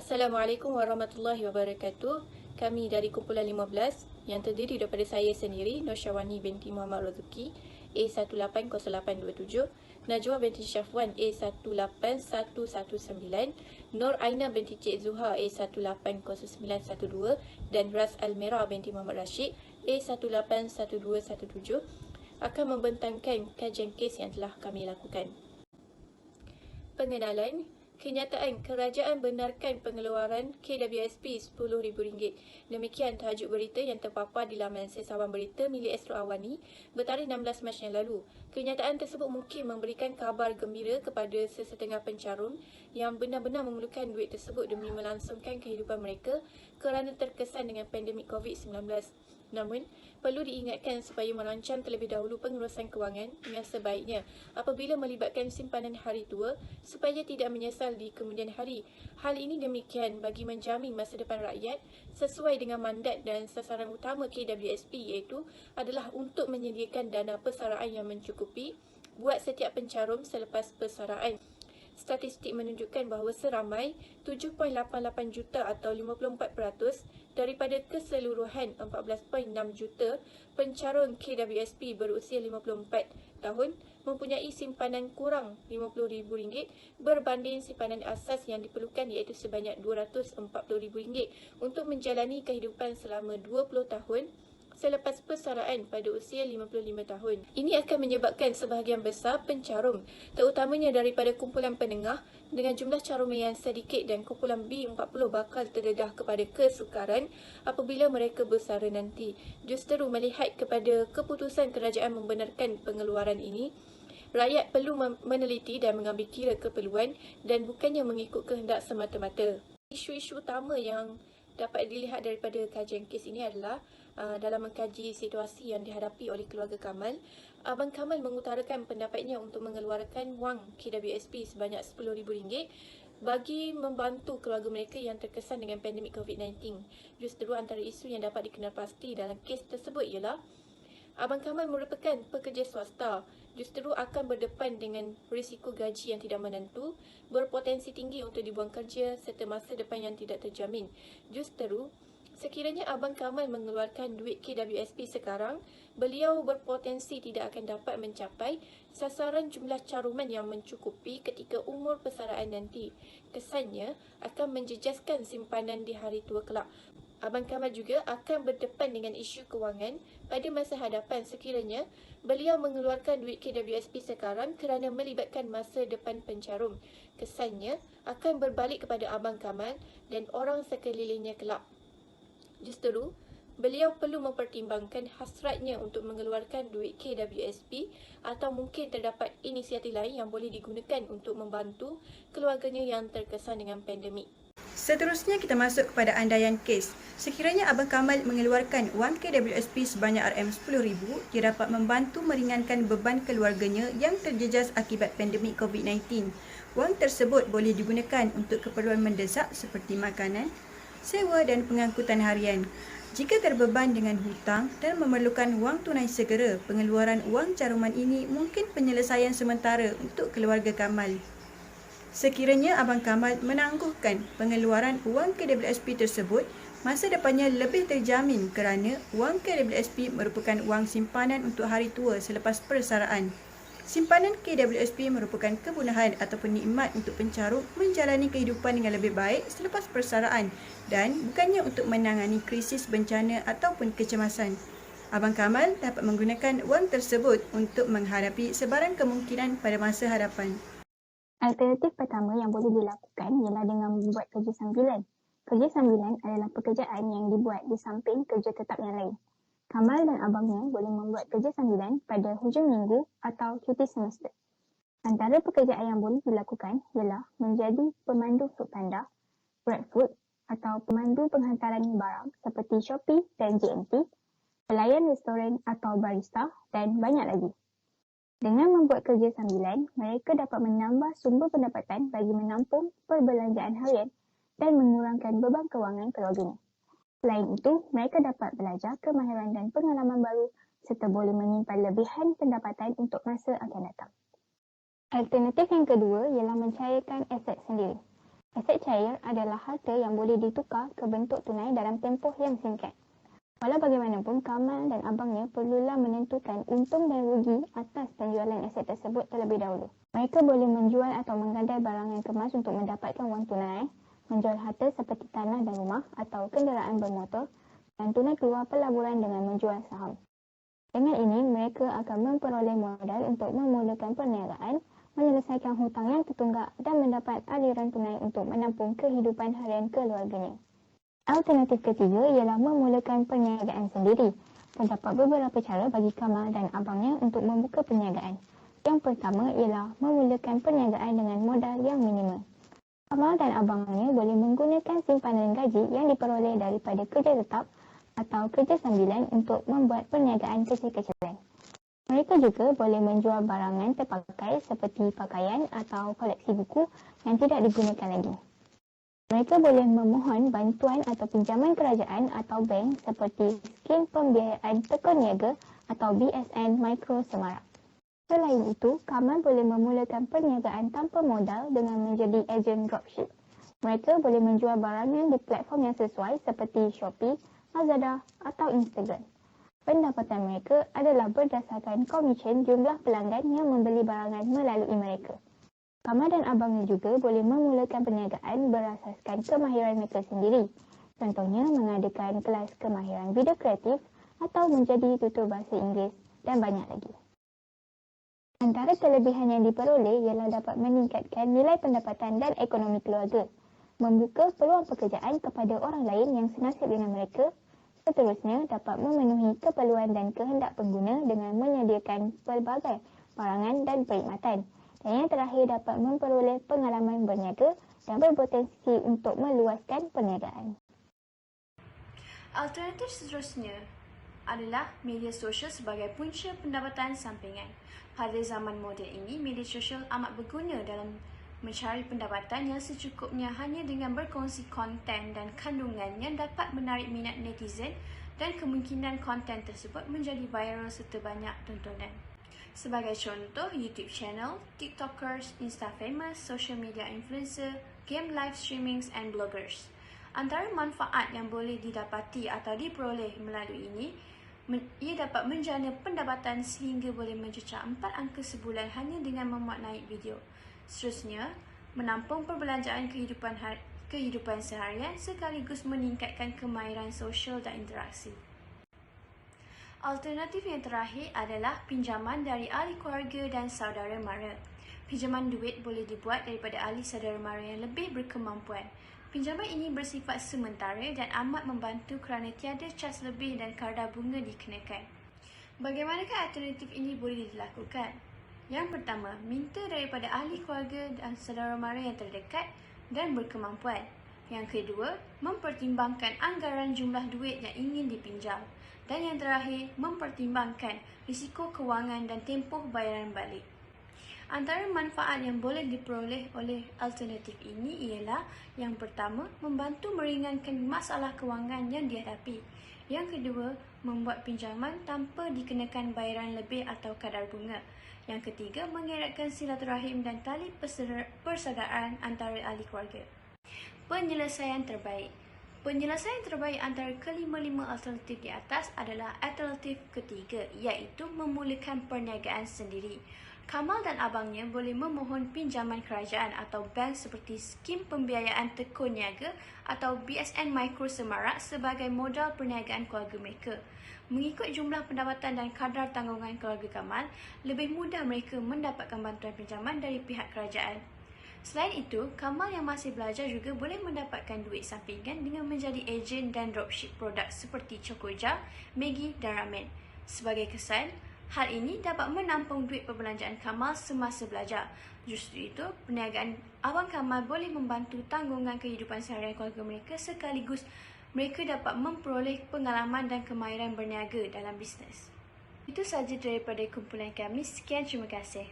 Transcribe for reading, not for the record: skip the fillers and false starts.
Assalamualaikum warahmatullahi wabarakatuh. Kami dari kumpulan 15 yang terdiri daripada saya sendiri, Nur Syawani binti Muhammad Razuki, A180827, Najwa binti Syafwan A18119, Nur Aina binti Cik Zuha A180912 dan Ras Almera binti Muhammad Rashid A181217 akan membentangkan kajian kes yang telah kami lakukan. Pengenalan. Kenyataan kerajaan benarkan pengeluaran KWSP RM10,000. Demikian tajuk berita yang terpapar di laman Sesawan Berita milik Astro Awani bertarikh 16 Mac yang lalu. Kenyataan tersebut mungkin memberikan kabar gembira kepada sesetengah pencarum yang benar-benar memerlukan duit tersebut demi melangsungkan kehidupan mereka kerana terkesan dengan pandemik COVID-19. Namun, perlu diingatkan supaya merancang terlebih dahulu pengurusan kewangan dengan sebaiknya apabila melibatkan simpanan hari tua supaya tidak menyesal di kemudian hari. Hal ini demikian bagi menjamin masa depan rakyat sesuai dengan mandat dan sasaran utama KWSP iaitu adalah untuk menyediakan dana persaraan yang mencukupi buat setiap pencarum selepas persaraan. Statistik menunjukkan bahawa seramai 7.88 juta atau 54% daripada keseluruhan 14.6 juta pencarum KWSP berusia 54 tahun mempunyai simpanan kurang RM50,000 berbanding simpanan asas yang diperlukan iaitu sebanyak RM240,000 untuk menjalani kehidupan selama 20 tahun selepas persaraan pada usia 55 tahun. Ini akan menyebabkan sebahagian besar pencarum, terutamanya daripada kumpulan penengah dengan jumlah caruman yang sedikit dan kumpulan B40 bakal terdedah kepada kesukaran apabila mereka bersara nanti. Justeru melihat kepada keputusan kerajaan membenarkan pengeluaran ini, rakyat perlu meneliti dan mengambil kira keperluan dan bukannya mengikut kehendak semata-mata. Isu-isu utama yang dapat dilihat daripada kajian kes ini adalah dalam mengkaji situasi yang dihadapi oleh keluarga Kamal, Abang Kamal mengutarakan pendapatnya untuk mengeluarkan wang KWSP sebanyak RM10,000 bagi membantu keluarga mereka yang terkesan dengan pandemik COVID-19. Justeru antara isu yang dapat dikenal pasti dalam kes tersebut ialah Abang Kamal merupakan pekerja swasta, justeru akan berdepan dengan risiko gaji yang tidak menentu, berpotensi tinggi untuk dibuang kerja serta masa depan yang tidak terjamin. Justeru, sekiranya Abang Kamal mengeluarkan duit KWSP sekarang, beliau berpotensi tidak akan dapat mencapai sasaran jumlah caruman yang mencukupi ketika umur persaraan nanti. Kesannya akan menjejaskan simpanan di hari tua kelak. Abang Kamal juga akan berdepan dengan isu kewangan pada masa hadapan sekiranya beliau mengeluarkan duit KWSP sekarang kerana melibatkan masa depan pencarum. Kesannya akan berbalik kepada Abang Kamal dan orang sekelilingnya kelak. Justeru, beliau perlu mempertimbangkan hasratnya untuk mengeluarkan duit KWSP atau mungkin terdapat inisiatif lain yang boleh digunakan untuk membantu keluarganya yang terkesan dengan pandemik. Seterusnya kita masuk kepada andaian kes. Sekiranya Abang Kamal mengeluarkan wang KWSP sebanyak RM10,000, ia dapat membantu meringankan beban keluarganya yang terjejas akibat pandemik COVID-19. Wang tersebut boleh digunakan untuk keperluan mendesak seperti makanan, sewa dan pengangkutan harian. Jika terbeban dengan hutang dan memerlukan wang tunai segera, pengeluaran wang caruman ini mungkin penyelesaian sementara untuk keluarga Kamal. Sekiranya Abang Kamal menangguhkan pengeluaran wang KWSP tersebut, masa depannya lebih terjamin kerana wang KWSP merupakan wang simpanan untuk hari tua selepas persaraan. Simpanan KWSP merupakan kemudahan ataupun nikmat untuk pencarum menjalani kehidupan dengan lebih baik selepas persaraan dan bukannya untuk menangani krisis bencana ataupun kecemasan. Abang Kamal dapat menggunakan wang tersebut untuk menghadapi sebarang kemungkinan pada masa hadapan. Alternatif pertama yang boleh dilakukan ialah dengan membuat kerja sambilan. Kerja sambilan adalah pekerjaan yang dibuat di samping kerja tetap yang lain. Kamal dan abangnya boleh membuat kerja sambilan pada hujung minggu atau cuti semester. Antara pekerjaan yang boleh dilakukan ialah menjadi pemandu Foodpanda, GrabFood atau pemandu penghantaran barang seperti Shopee dan JNT, pelayan restoran atau barista dan banyak lagi. Dengan membuat kerja sambilan, mereka dapat menambah sumber pendapatan bagi menampung perbelanjaan harian dan mengurangkan beban kewangan keluarganya. Selain itu, mereka dapat belajar kemahiran dan pengalaman baru serta boleh menyimpan lebihan pendapatan untuk masa akan datang. Alternatif yang kedua ialah mencairkan aset sendiri. Aset cair adalah harta yang boleh ditukar ke bentuk tunai dalam tempoh yang singkat. Walau bagaimanapun, Kamal dan abangnya perlulah menentukan untung dan rugi atas penjualan aset tersebut terlebih dahulu. Mereka boleh menjual atau menggadai barangan kemas untuk mendapatkan wang tunai, menjual harta seperti tanah dan rumah atau kenderaan bermotor, dan tunai keluar pelaburan dengan menjual saham. Dengan ini, mereka akan memperoleh modal untuk memulakan perniagaan, menyelesaikan hutang yang tertunggak dan mendapat aliran tunai untuk menampung kehidupan harian keluarganya. Alternatif ketiga ialah memulakan perniagaan sendiri. Terdapat beberapa cara bagi Kamal dan abangnya untuk membuka perniagaan. Yang pertama ialah memulakan perniagaan dengan modal yang minimum. Kamal dan abangnya boleh menggunakan simpanan gaji yang diperoleh daripada kerja tetap atau kerja sambilan untuk membuat perniagaan kecil-kecilan. Mereka juga boleh menjual barangan terpakai seperti pakaian atau koleksi buku yang tidak digunakan lagi. Mereka boleh memohon bantuan atau pinjaman kerajaan atau bank seperti Skim Pembiayaan Tekun Niaga atau BSN Mikro Semarak. Selain itu, Kamal boleh memulakan perniagaan tanpa modal dengan menjadi ejen dropship. Mereka boleh menjual barangan di platform yang sesuai seperti Shopee, Lazada atau Instagram. Pendapatan mereka adalah berdasarkan komisen jumlah pelanggan yang membeli barangan melalui mereka. Kamal dan abangnya juga boleh memulakan perniagaan berasaskan kemahiran mereka sendiri. Contohnya mengadakan kelas kemahiran video kreatif atau menjadi tutor bahasa Inggeris dan banyak lagi. Antara kelebihan yang diperoleh ialah dapat meningkatkan nilai pendapatan dan ekonomi keluarga, membuka peluang pekerjaan kepada orang lain yang senasib dengan mereka. Seterusnya, dapat memenuhi keperluan dan kehendak pengguna dengan menyediakan pelbagai barangan dan perkhidmatan. Dan yang terakhir, dapat memperoleh pengalaman berniaga dan berpotensi untuk meluaskan perniagaan. Alternatif seterusnya adalah media sosial sebagai punca pendapatan sampingan. Pada zaman moden ini, media sosial amat berguna dalam mencari pendapatan yang secukupnya hanya dengan berkongsi konten dan kandungan yang dapat menarik minat netizen dan kemungkinan konten tersebut menjadi viral serta banyak tontonan. Sebagai contoh, YouTube channel, TikTokers, Instafamous, social media influencer, game live streamings and bloggers. Antara manfaat yang boleh didapati atau diperoleh melalui ini, ia dapat menjana pendapatan sehingga boleh mencecah 4 angka sebulan hanya dengan memuat naik video. Seterusnya, menampung perbelanjaan kehidupan seharian sekaligus meningkatkan kemahiran sosial dan interaksi. Alternatif yang terakhir adalah pinjaman dari ahli keluarga dan saudara mara. Pinjaman duit boleh dibuat daripada ahli saudara mara yang lebih berkemampuan. Pinjaman ini bersifat sementara dan amat membantu kerana tiada cas lebih dan kadar bunga dikenakan. Bagaimanakah alternatif ini boleh dilakukan? Yang pertama, minta daripada ahli keluarga dan saudara mara yang terdekat dan berkemampuan. Yang kedua, mempertimbangkan anggaran jumlah duit yang ingin dipinjam. Dan yang terakhir, mempertimbangkan risiko kewangan dan tempoh bayaran balik. Antara manfaat yang boleh diperoleh oleh alternatif ini ialah yang pertama, membantu meringankan masalah kewangan yang dihadapi. Yang kedua, membuat pinjaman tanpa dikenakan bayaran lebih atau kadar bunga. Yang ketiga, mengeratkan silaturahim dan tali persaudaraan antara ahli keluarga. Penyelesaian terbaik. Penyelesaian terbaik antara kelima-lima alternatif di atas adalah alternatif ketiga, iaitu memulakan perniagaan sendiri. Kamal dan abangnya boleh memohon pinjaman kerajaan atau bank seperti Skim Pembiayaan Tekun Niaga atau BSN Mikro Semarak sebagai modal perniagaan keluarga mereka. Mengikut jumlah pendapatan dan kadar tanggungan keluarga Kamal, lebih mudah mereka mendapatkan bantuan pinjaman dari pihak kerajaan. Selain itu, Kamal yang masih belajar juga boleh mendapatkan duit sampingan dengan menjadi ejen dan dropship produk seperti Chokoja, Maggi dan Ramen. Sebagai kesan, hal ini dapat menampung duit perbelanjaan Kamal semasa belajar. Justru itu, perniagaan Abang Kamal boleh membantu tanggungan kehidupan seharian keluarga mereka sekaligus mereka dapat memperoleh pengalaman dan kemahiran berniaga dalam bisnes. Itu sahaja daripada kumpulan kami. Sekian, terima kasih.